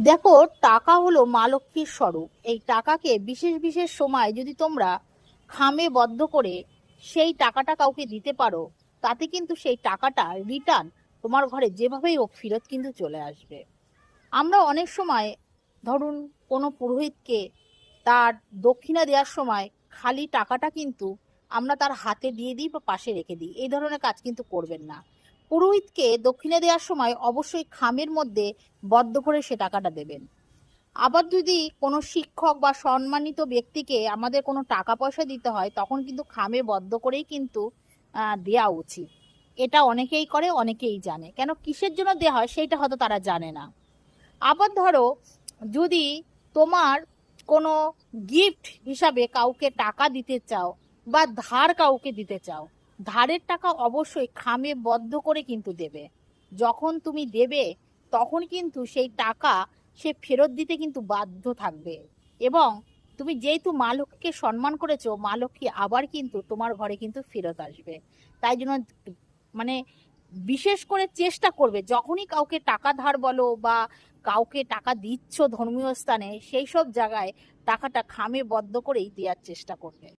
দেখো, টাকা হলো মা লক্ষ্মীর স্বরূপ। এই টাকাকে বিশেষ বিশেষ সময় যদি তোমরা খামে বদ্ধ করে সেই টাকাটা কাউকে দিতে পারো, তাতে কিন্তু সেই টাকাটা রিটার্ন তোমার ঘরে যেভাবেই হোক ফেরত কিন্তু চলে আসবে। আমরা অনেক সময় ধরুন কোনো পুরোহিতকে তার দক্ষিণা দেওয়ার সময় খালি টাকাটা কিন্তু আমরা তার হাতে দিয়ে দিই বা পাশে রেখে দিই। এই ধরনের কাজ কিন্তু করবেন না। পুরোহিতকে দক্ষিণা দেওয়ার সময় অবশ্যই খামের মধ্যে বদ্ধ করে সে টাকাটা দেবেন। আবার যদি কোনো শিক্ষক বা সম্মানিত ব্যক্তিকে আমাদের কোনো টাকা পয়সা দিতে হয়, তখন কিন্তু খামে বদ্ধ করেই কিন্তু দেওয়া উচিত। এটা অনেকেই করে, অনেকেই জানে। কেন কিসের জন্য দেওয়া হয় সেইটা হয়তো তারা জানে না। আবার ধরো, যদি তোমার কোনো গিফট হিসাবে কাউকে টাকা দিতে চাও বা ধার কাউকে দিতে চাও, ধারের টাকা অবশ্যই খামে বদ্ধ করে কিন্তু দেবে। যখন তুমি দেবে তখন কিন্তু সেই টাকা সে ফেরত দিতে কিন্তু বাধ্য থাকবে। এবং তুমি যেহেতু মা লক্ষ্মীকে সম্মান করেছো, মা লক্ষ্মী আবার কিন্তু তোমার ঘরে কিন্তু ফেরত আসবে। তাই জন্য মানে বিশেষ করে চেষ্টা করবে, যখনই কাউকে টাকা ধার বলো বা কাউকে টাকা দিচ্ছ ধর্মীয় স্থানে, সেই সব জায়গায় টাকাটা খামে বদ্ধ করেই দেওয়ার চেষ্টা করবে।